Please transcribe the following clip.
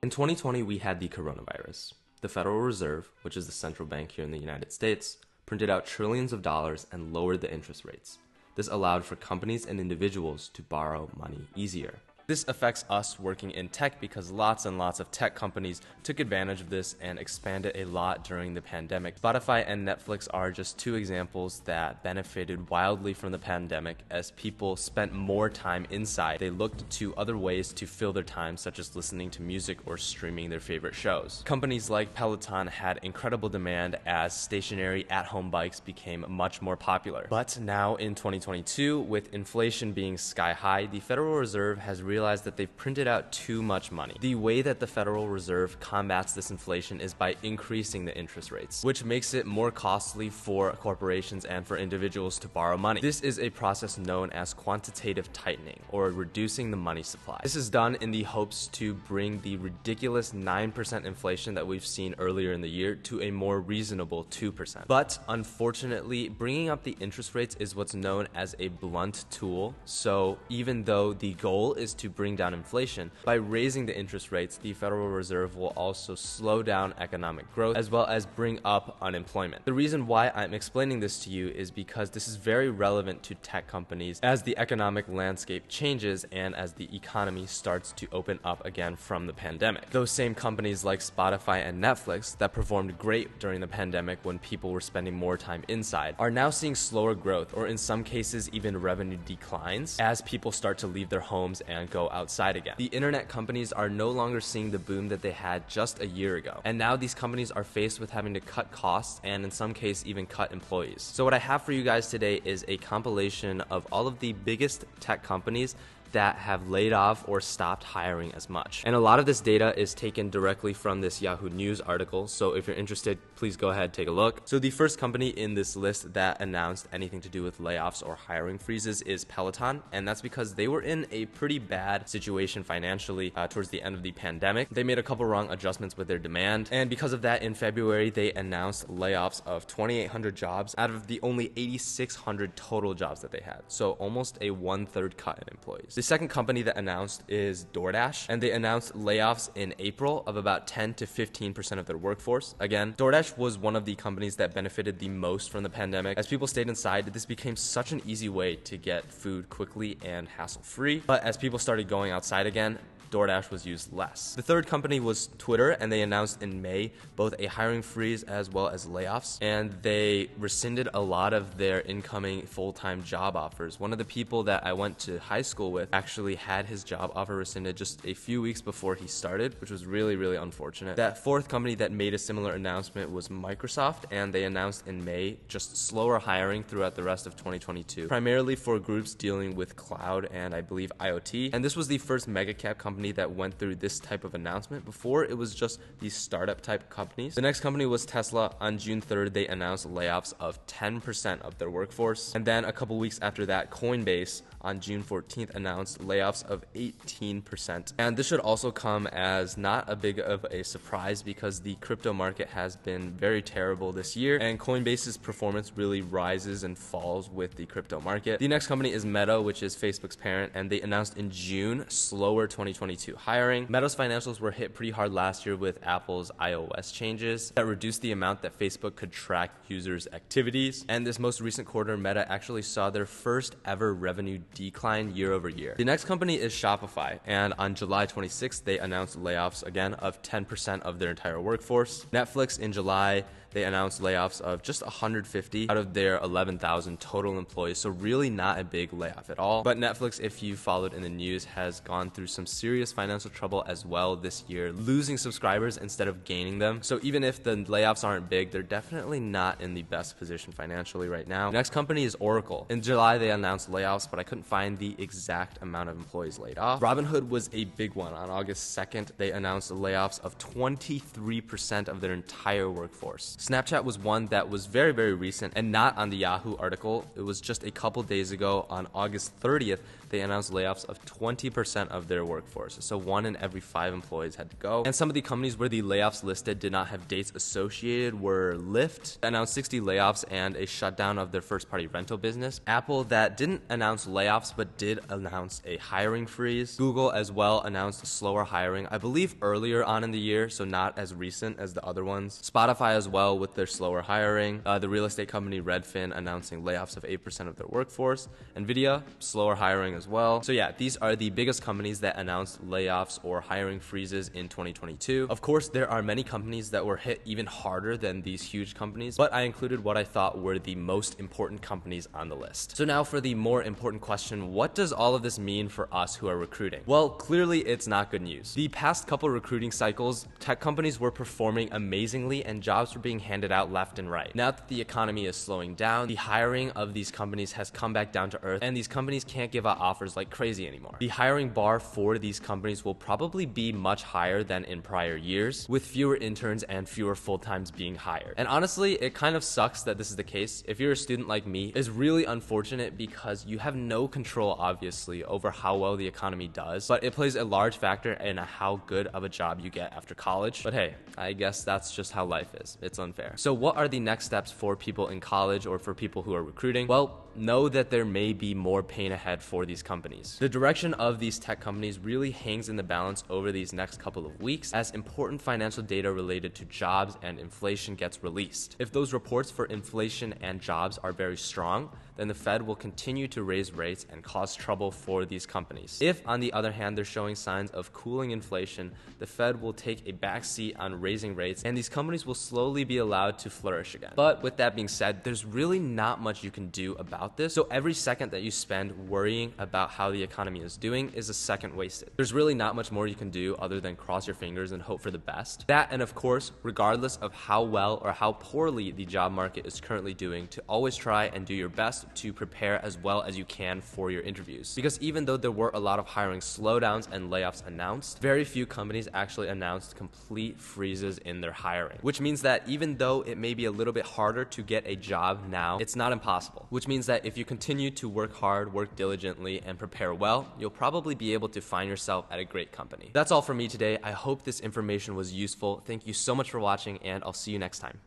In 2020, we had the coronavirus. The Federal Reserve, which is the central bank here in the United States, printed out trillions of dollars and lowered the interest rates. This allowed for companies and individuals to borrow money easier. This affects us working in tech because lots and lots of tech companies took advantage of this and expanded a lot during the pandemic. Spotify and Netflix are just two examples that benefited wildly from the pandemic as people spent more time inside. They looked to other ways to fill their time, such as listening to music or streaming their favorite shows. Companies like Peloton had incredible demand as stationary at-home bikes became much more popular. But now in 2022, with inflation being sky high, the Federal Reserve has realized that they've printed out too much money. The way that the Federal Reserve combats this inflation is by increasing the interest rates, which makes it more costly for corporations and for individuals to borrow money. This is a process known as quantitative tightening, or reducing the money supply. This is done in the hopes to bring the ridiculous 9% inflation that we've seen earlier in the year to a more reasonable 2%. But unfortunately, bringing up the interest rates is what's known as a blunt tool. So even though the goal is to bring down inflation, by raising the interest rates, the Federal Reserve will also slow down economic growth as well as bring up unemployment. The reason why I'm explaining this to you is because this is very relevant to tech companies as the economic landscape changes and as the economy starts to open up again from the pandemic. Those same companies like Spotify and Netflix that performed great during the pandemic when people were spending more time inside are now seeing slower growth, or in some cases even revenue declines, as people start to leave their homes and go outside again. The internet companies are no longer seeing the boom that they had just a year ago. And now these companies are faced with having to cut costs and in some cases even cut employees. So what I have for you guys today is a compilation of all of the biggest tech companies that have laid off or stopped hiring as much. And a lot of this data is taken directly from this Yahoo News article, so if you're interested, please go ahead, take a look. So the first company in this list that announced anything to do with layoffs or hiring freezes is Peloton, and that's because they were in a pretty bad situation financially towards the end of the pandemic. They made a couple wrong adjustments with their demand, and because of that, in February, they announced layoffs of 2,800 jobs out of the only 8,600 total jobs that they had, so almost a 1/3 cut in employees. The second company that announced is DoorDash, and they announced layoffs in April of about 10 to 15% of their workforce. Again, DoorDash was one of the companies that benefited the most from the pandemic. As people stayed inside, this became such an easy way to get food quickly and hassle-free. But as people started going outside again, DoorDash was used less. The third company was Twitter, and they announced in May both a hiring freeze as well as layoffs, and they rescinded a lot of their incoming full-time job offers. One of the people that I went to high school with actually had his job offer rescinded just a few weeks before he started, which was really, really unfortunate. That fourth company that made a similar announcement was Microsoft, and they announced in May just slower hiring throughout the rest of 2022, primarily for groups dealing with cloud and I believe IoT. And this was the first mega cap company that went through this type of announcement. Before, it was just these startup type companies. The next company was Tesla. On June 3rd, they announced layoffs of 10% of their workforce. And then a couple weeks after that, Coinbase on June 14th announced layoffs of 18%. And this should also come as not a big of a surprise because the crypto market has been very terrible this year, and Coinbase's performance really rises and falls with the crypto market. The next company is Meta, which is Facebook's parent, and they announced in June slower 2022 hiring. Meta's financials were hit pretty hard last year with Apple's iOS changes that reduced the amount that Facebook could track users' activities. And this most recent quarter, Meta actually saw their first ever revenue decline year over year. The next company is Shopify, and on July 26th, they announced layoffs again of 10% of their entire workforce. Netflix in July, they announced layoffs of just 150 out of their 11,000 total employees, so really not a big layoff at all. But Netflix, if you followed in the news, has gone through some serious financial trouble as well this year, losing subscribers instead of gaining them. So even if the layoffs aren't big, they're definitely not in the best position financially right now. Next company is Oracle. In July, they announced layoffs, but I couldn't find the exact amount of employees laid off. Robinhood was a big one. On August 2nd, they announced layoffs of 23% of their entire workforce. Snapchat was one that was very, very recent and not on the Yahoo article. It was just a couple days ago on August 30th, they announced layoffs of 20% of their workforce. workforce. So 1 in every 5 employees had to go. And some of the companies where the layoffs listed did not have dates associated were Lyft, announced 60 layoffs and a shutdown of their first-party rental business. Apple, that didn't announce layoffs but did announce a hiring freeze. Google as well announced slower hiring, I believe earlier on in the year, so not as recent as the other ones. Spotify as well with their slower hiring. The real estate company Redfin announcing layoffs of 8% of their workforce. Nvidia, slower hiring as well. So yeah, these are the biggest companies that announced layoffs or hiring freezes in 2022. Of course, there are many companies that were hit even harder than these huge companies, but I included what I thought were the most important companies on the list. So now for the more important question, what does all of this mean for us who are recruiting? Well, clearly it's not good news. The past couple recruiting cycles, tech companies were performing amazingly and jobs were being handed out left and right. Now that the economy is slowing down, the hiring of these companies has come back down to earth and these companies can't give out offers like crazy anymore. The hiring bar for these companies will probably be much higher than in prior years, with fewer interns and fewer full-times being hired. And honestly, it kind of sucks that this is the case. If you're a student like me, it's really unfortunate because you have no control, obviously, over how well the economy does, but it plays a large factor in how good of a job you get after college. But hey, I guess that's just how life is. It's unfair. So what are the next steps for people in college or for people who are recruiting? Well, know that there may be more pain ahead for these companies. The direction of these tech companies really hangs in the balance over these next couple of weeks as important financial data related to jobs and inflation gets released. If those reports for inflation and jobs are very strong, then the Fed will continue to raise rates and cause trouble for these companies. If, on the other hand, they're showing signs of cooling inflation, the Fed will take a backseat on raising rates and these companies will slowly be allowed to flourish again. But with that being said, there's really not much you can do about this. So every second that you spend worrying about how the economy is doing is a second wasted. There's really not much more you can do other than cross your fingers and hope for the best. That, and of course, regardless of how well or how poorly the job market is currently doing, to always try and do your best to prepare as well as you can for your interviews. Because even though there were a lot of hiring slowdowns and layoffs announced, very few companies actually announced complete freezes in their hiring. Which means that even though it may be a little bit harder to get a job now, it's not impossible. Which means that if you continue to work hard, work diligently, and prepare well, you'll probably be able to find yourself at a great company. That's all for me today. I hope this information was useful. Thank you so much for watching, and I'll see you next time.